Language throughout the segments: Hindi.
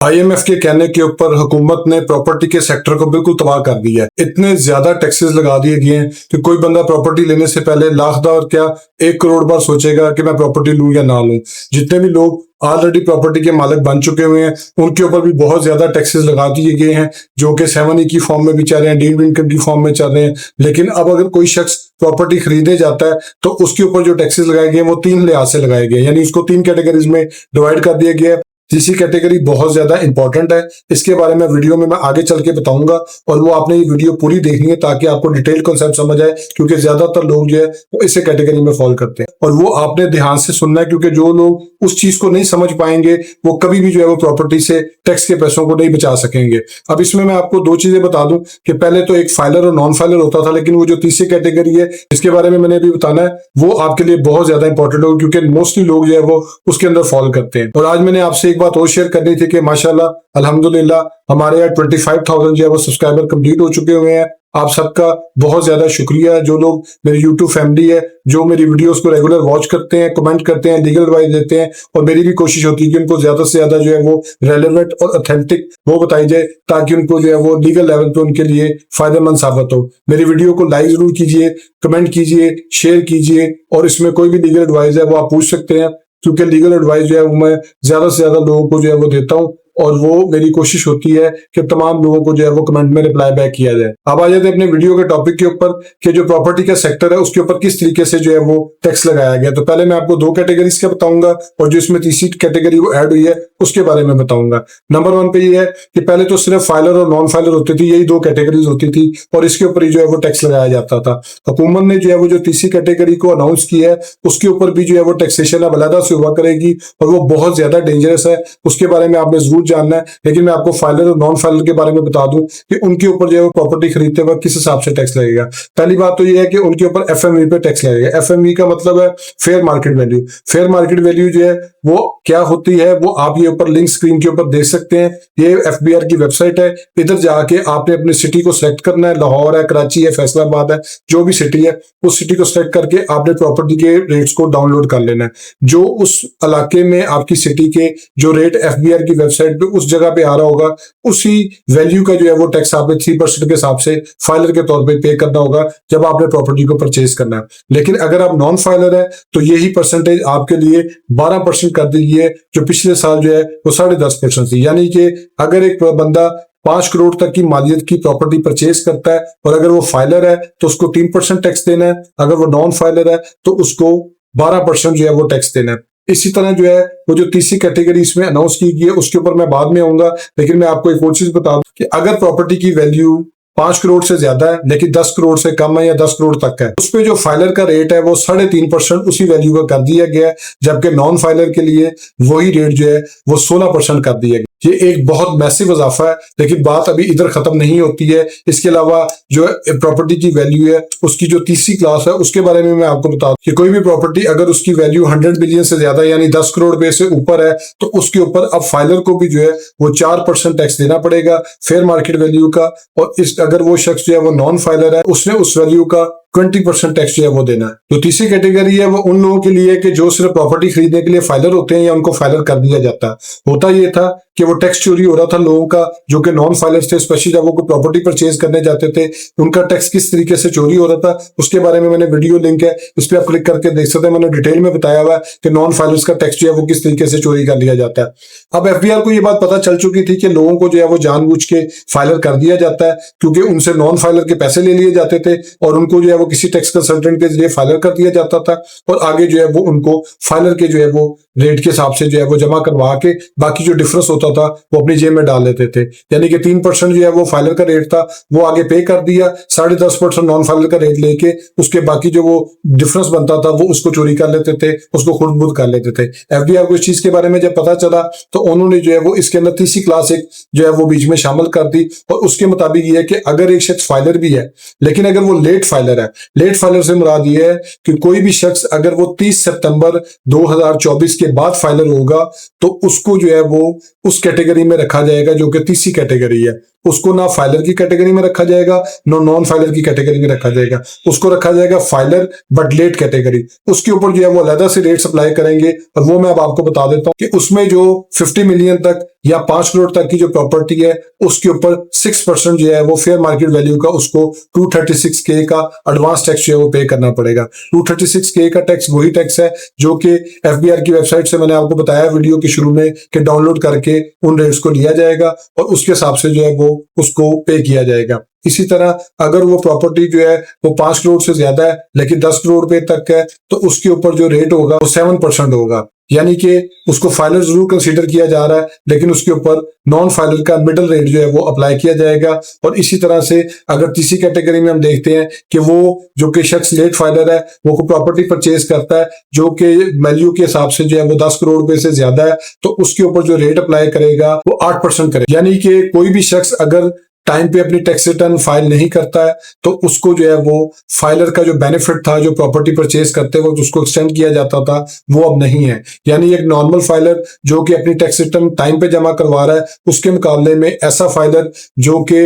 आईएमएफ के कहने के ऊपर हुकूमत ने प्रॉपर्टी के सेक्टर को बिल्कुल तबाह कर दिया है। इतने ज्यादा टैक्सेस लगा दिए गए हैं कि कोई बंदा प्रॉपर्टी लेने से पहले लाख और क्या 1 करोड़ बार सोचेगा कि मैं प्रॉपर्टी लूं या ना लूं। जितने भी लोग ऑलरेडी प्रॉपर्टी के मालिक बन चुके हुए हैं उनके ऊपर भी बहुत ज्यादा टैक्सेस लगा दिए गए हैं, जो कि 7E की फॉर्म में भी चल रहे हैं, डीम्ड इनकम की फॉर्म में चल रहे हैं। लेकिन अब अगर कोई शख्स प्रॉपर्टी खरीदने जाता है तो उसके ऊपर जो टैक्सेस लगाए गए हैं वो 3 लिहाज से लगाए गए हैं, यानी उसको 3 कैटेगरीज में डिवाइड कर दिया गया है। तीसरी कैटेगरी बहुत ज्यादा इंपॉर्टेंट है, इसके बारे में वीडियो में मैं आगे चल के बताऊंगा और वो आपने ये वीडियो पूरी देखनी है ताकि आपको डिटेल कॉन्सेप्ट समझ आए, क्योंकि ज्यादातर लोग जो है वो इसे कैटेगरी में फॉल करते हैं और वो आपने ध्यान से सुनना है, क्योंकि जो लोग उस चीज को नहीं समझ पाएंगे वो कभी भी जो है वो प्रॉपर्टी से टैक्स के पैसों को नहीं बचा सकेंगे। अब इसमें मैं आपको 2 चीजें बता दूं कि पहले तो एक फाइलर और नॉन फाइलर होता था, लेकिन वो जो तीसरी कैटेगरी है इसके बारे में मैंने अभी बताना है वो आपके लिए बहुत ज्यादा इंपॉर्टेंट होगा, क्योंकि मोस्टली लोग जो है वो उसके अंदर फॉल करते हैं। और आज मैंने आपसे एक बात और शेयर करनी थी कि माशाल्लाह अल्हम्दुलिल्लाह हमारे यहाँ 25,000 जो है वो सब्सक्राइबर कंप्लीट हो चुके हुए हैं। आप सबका बहुत ज्यादा शुक्रिया है, जो लोग मेरी यूट्यूब फैमिली है, जो मेरी वीडियोस को रेगुलर वॉच करते हैं, कमेंट करते हैं, लीगल एडवाइस देते हैं। और मेरी भी कोशिश होती है कि उनको ज्यादा से ज्यादा जो है वो रेलेवेंट और ऑथेंटिक वो बताई जाए ताकि उनको जो है वो लीगल लेवल पे उनके लिए फायदेमंद साबित हो। मेरी वीडियो को लाइक जरूर कीजिए, कमेंट कीजिए, शेयर कीजिए और इसमें कोई भी लीगल एडवाइस है वो आप पूछ सकते हैं, क्योंकि लीगल एडवाइस जो है वो मैं ज्यादा से ज्यादा लोगों को जो है वो देता हूँ और वो मेरी कोशिश होती है कि तमाम लोगों को जो है वो कमेंट में रिप्लाई बैक किया जाए। अब आ जाते हैं अपने वीडियो के टॉपिक के ऊपर कि जो प्रॉपर्टी का सेक्टर है उसके ऊपर किस तरीके से जो है वो टैक्स लगाया गया। तो पहले मैं आपको 2 कैटेगरीज का बताऊंगा और जो इसमें तीसरी कैटेगरी वो ऐड हुई है उसके बारे में बताऊंगा। नंबर 1 पे ये है कि पहले तो सिर्फ फाइलर और नॉन फाइलर होती थी, यही 2 कैटेगरीज होती थी और इसके ऊपर ही जो है वो टैक्स लगाया जाता था। हुकूमत ने जो है वो जो तीसरी कैटेगरी को अनाउंस किया है उसके ऊपर भी जो है वो टैक्सेशन अब अलग से हुआ करेगी और वो बहुत ज्यादा डेंजरस है, उसके बारे में आपने जरूर जानना है। लेकिन मैं आपको फाइलर और नॉन फाइलर के बारे में बता दूं कि उनके ऊपर जो है वो प्रॉपर्टी खरीदते वक्त किस हिसाब से टैक्स लगेगा। पहली बात तो ये है कि उनके ऊपर एफएमवी पे टैक्स लगेगा। एफएमवी का मतलब है fair market value. Fair market value जो है वो क्या होती है वो आप ये ऊपर लिंक स्क्रीन के ऊपर देख सकते हैं। ये एफबीआर की वेबसाइट है, इधर जाके आपने अपनी सिटी को सिलेक्ट करना है, लाहौर है, कराची है, फैसलाबाद है, जो भी सिटी है उस सिटी को सिलेक्ट करके आपने प्रॉपर्टी के रेट्स को डाउनलोड कर लेना है। जो उस इलाके में आपकी सिटी के जो रेट एफबीआर की वेबसाइट पे उस जगह पे आ रहा होगा उसी वैल्यू का जो है वो टैक्स आपने 3% के हिसाब से फाइलर के तौर पे पे करना होगा जब आपने प्रॉपर्टी को परचेज करना है। लेकिन अगर आप नॉन फाइलर है तो यही परसेंटेज आपके लिए 12% कर दी है, जो पिछले साल जो है वो 10.5% थी। यानी कि अगर एक बंदा 5 करोड़ तक की मालियत की प्रॉपर्टी परचेज करता है और अगर वो फाइलर है तो उसको 3% टैक्स देना है, अगर वो नॉन फाइलर है तो उसको 12% जो है वो टैक्स देना है। इसी तरह जो है वो जो तीसरी कैटेगरी इसमें अनाउंस की गई है उसके ऊपर मैं बाद में आऊंगा, लेकिन मैं आपको एक और चीज बता दूं कि अगर प्रॉपर्टी की वैल्यू 5 करोड़ से ज्यादा है लेकिन 10 करोड़ से कम है या 10 करोड़ तक है, उस पे जो फाइलर का रेट है वो 3.5% उसी वैल्यू का कर दिया गया है, जबकि नॉन फाइलर के लिए वही रेट जो है वो 16% कर दिया गया। ये एक बहुत मैसिव इजाफा है, लेकिन बात अभी इधर खत्म नहीं होती है। इसके अलावा जो प्रॉपर्टी की वैल्यू है उसकी जो तीसरी क्लास है उसके बारे में मैं आपको बता दूं कि कोई भी प्रॉपर्टी अगर उसकी वैल्यू 100 बिलियन से ज्यादा यानी 10 करोड़ रुपए से ऊपर है तो उसके ऊपर अब फाइलर को भी जो है वो 4% टैक्स देना पड़ेगा फेयर मार्केट वैल्यू का। और इस अगर वो शख्स जो है वो नॉन फाइलर है उसने उस वैल्यू का 20% टैक्स जो है वो देना है। जो तीसरी कैटेगरी है वो उन लोगों के लिए कि जो सिर्फ प्रॉपर्टी खरीदने के लिए फाइलर होते हैं या उनको फाइलर कर दिया जाता है। होता ये था कि वो टैक्स चोरी हो रहा था लोगों का जो कि नॉन फाइलर थे, स्पेशली जब वो कोई प्रॉपर्टी परचेज करने जाते थे उनका टैक्स किस तरीके से चोरी हो रहा था उसके बारे में मैंने वीडियो लिंक है उस पर आप क्लिक करके देख सकते हैं। मैंने डिटेल में बताया हुआ है कि नॉन फाइलर्स का टैक्स जो है वो किस तरीके से चोरी कर लिया जाता है। अब एफबीआर को ये बात पता चल चुकी थी कि लोगों को जो है वो जानबूझ के फाइलर कर दिया जाता है, क्योंकि उनसे नॉन फाइलर के पैसे ले लिए जाते थे और उनको जो है वो किसी टैक्स कंसल्टेंट के जरिए फाइलर कर दिया जाता था और आगे जो है वो उनको फाइलर के जो है वो रेट के हिसाब से जो है वो जमा करवा के बाकी जो डिफरेंस होता था वो अपनी जेब में डाल लेते थे। यानी कि 3% जो है वो फाइलर का रेट था वो आगे पे कर दिया, 10.5% नॉन फाइलर का रेट लेके उसके बाकी जो वो डिफरेंस बनता था वो उसको चोरी कर लेते थे, उसको खुद बुद कर लेते थे। एफबीआर को इस चीज के बारे में जब पता चला तो उन्होंने जो है वो इसके अंदर तीसरी क्लास एक जो है वो बीच में शामिल कर दी और उसके मुताबिक ये है कि अगर एक शख्स फाइलर भी है लेकिन अगर वो लेट फाइलर है, लेट फाइलर से मुराद ये है कि कोई भी शख्स अगर वो 30 सितंबर 2024 के बाद फाइलर होगा तो उसको जो है वो उस कैटेगरी में रखा जाएगा जो कि तीसरी कैटेगरी है। उसको ना फाइलर की कैटेगरी में रखा जाएगा ना नॉन फाइलर की कैटेगरी में रखा जाएगा, उसको रखा जाएगा फाइलर बट लेट कैटेगरी। उसके ऊपर जो है वो अलग से रेट्स अप्लाई करेंगे और वो मैं अब आपको बता देता हूं कि उसमें जो 50 मिलियन तक या 5 करोड़ तक की जो प्रॉपर्टी है उसके ऊपर 6% जो है वो फेयर मार्केट वैल्यू का उसको 236K का एडवांस टैक्स जो है वो पे करना पड़ेगा। 236K का टैक्स वही टैक्स है जो कि FBR की वेबसाइट से मैंने आपको बताया वीडियो के शुरू में कि डाउनलोड करके उन रेट्स को लिया जाएगा और उसके हिसाब से जो है वो उसको पे किया जाएगा। इसी तरह अगर वो प्रॉपर्टी जो है वो 5 करोड़ से ज्यादा है लेकिन 10 करोड़ रुपए तक है तो उसके ऊपर जो रेट होगा वो 7% होगा, यानी कि उसको फाइलर जरूर कंसीडर किया जा रहा है लेकिन उसके ऊपर नॉन फाइलर का मिडिल रेट जो है वो अप्लाई किया जाएगा। और इसी तरह से अगर तीसरी कैटेगरी में हम देखते हैं कि वो जो कि शख्स लेट फाइलर है वो प्रॉपर्टी परचेज करता है जो कि वैल्यू के हिसाब से जो है वो 10 करोड़ रुपए से ज्यादा है तो उसके ऊपर जो रेट अप्लाई करेगा वो 8% करेगा। यानी कि कोई भी शख्स अगर टाइम पे अपनी टैक्स रिटर्न फाइल नहीं करता है तो उसको जो है वो फाइलर का जो बेनिफिट था जो प्रॉपर्टी परचेज करते वक्त उसको एक्सटेंड किया जाता था वो अब नहीं है। यानी एक नॉर्मल फाइलर जो कि अपनी टैक्स रिटर्न टाइम पे जमा करवा रहा है उसके मुकाबले में ऐसा फाइलर जो कि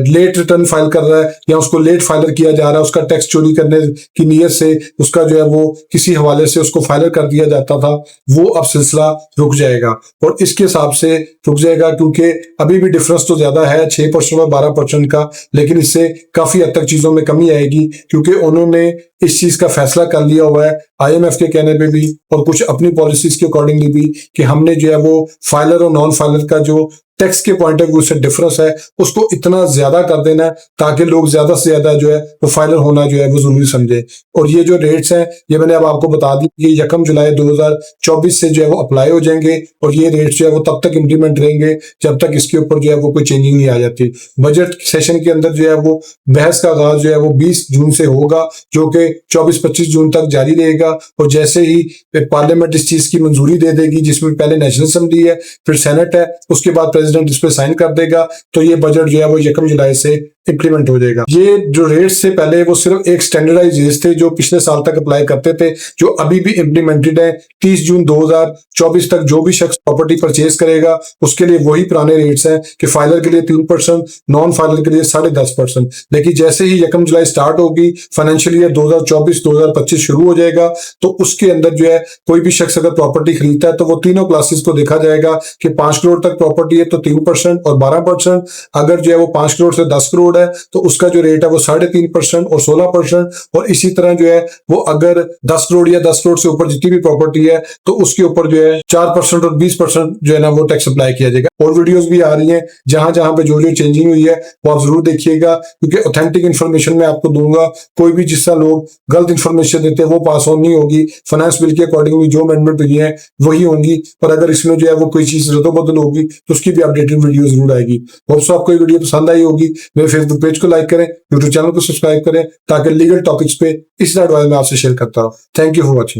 लेट रिटर्न फाइल कर रहा है या उसको लेट फाइलर किया जा रहा है, उसका टैक्स चोरी करने की नीयत से उसका जो है वो किसी हवाले से उसको फाइलर कर दिया जाता था, वो अब सिलसिला रुक जाएगा। और इसके हिसाब से रुक जाएगा क्योंकि अभी भी डिफरेंस तो ज्यादा है 6% और 12% का, लेकिन इससे काफी हद तक चीजों में कमी आएगी क्योंकि उन्होंने इस चीज का फैसला कर लिया हुआ है IMF के कहने पे भी और कुछ अपनी पॉलिसीज के अकॉर्डिंगली भी कि हमने जो है वो फाइलर और नॉन फाइलर का जो टैक्स के पॉइंट ऑफ व्यू से डिफरेंस है उसको इतना ज्यादा कर देना है ताकि लोग ज्यादा से ज्यादा जो है वो फाइलर होना जो है वो जरूरी समझे। और ये जो रेट्स हैं ये मैंने अब आपको बता दी कि 1 जुलाई 2024 से जो है वो अप्लाई हो जाएंगे और ये रेट्स जो है वो तब तक इंप्लीमेंट रहेंगे जब तक इसके ऊपर जो है वो कोई चेंजिंग नहीं आ जाती। बजट सेशन के अंदर जो है वो बहस का आगाज जो है वो 20 जून से होगा जो कि 24-25 जून तक जारी रहेगा। और जैसे ही पार्लियामेंट इस चीज की मंजूरी दे देगी जिसमें पहले नेशनल असेंबली है फिर सेनेट है उसके बाद प्रेसिडेंट इस पे साइन कर देगा तो ये बजट जो है वो 1 जुलाई से इंप्लीमेंट हो जाएगा। ये जो रेट्स से पहले वो सिर्फ एक स्टैंडर्डाइज रेट्स थे जो पिछले साल तक अप्लाई करते थे जो अभी भी इम्प्लीमेंटेड है। 30 जून 2024 तक जो भी शख्स प्रॉपर्टी परचेज करेगा उसके लिए वही पुराने रेट्स हैं कि फाइलर के लिए 3%, नॉन फाइलर के लिए 10.5%। लेकिन जैसे ही 1 जुलाई स्टार्ट होगी फाइनेंशियल ईयर 2024-2025 शुरू हो जाएगा तो उसके अंदर जो है कोई भी शख्स अगर प्रॉपर्टी खरीदता है तो वो तीनों क्लासेस को देखा जाएगा कि 5 करोड़ तक प्रॉपर्टी है तो 3% और 12%, अगर जो है वो 5 करोड़ से 10 करोड़ है तो उसका जो रेट है वो 3.5% और 16%। और इसी तरह जो है वो अगर 10 करोड़ या 10 करोड़ से ऊपर जितनी भी प्रॉपर्टी है तो उसके ऊपर जो है 4% और 20% जो है ना वो टैक्स अप्लाई किया जाएगा। और वीडियोस भी आ रही हैं जहां जहां पे जो जो चेंजिंग हुई है वो आप जरूर देखिएगा क्योंकि ऑथेंटिक इन्फॉर्मेशन मैं आपको दूंगा। कोई भी जिसका लोग गलत इन्फॉर्मेशन देते हैं वो पास ऑन नहीं होगी। फाइनेंस बिल के अकॉर्डिंगली जो अमेंडमेंट हुई है वही होंगी, पर अगर इसमें जो है वो कोई चीज रद्दोबदल होगी तो उसकी भी अपडेटेड वीडियो जरूर आएगी। होप्सो आपको ये वीडियो पसंद आई होगी। मेरे फेसबुक पेज को लाइक करें, यूट्यूब चैनल को सब्सक्राइब करें ताकि लीगल टॉपिक्स पे इस एडवाइस में आपसे शेयर करता हूं। Thank you for watching.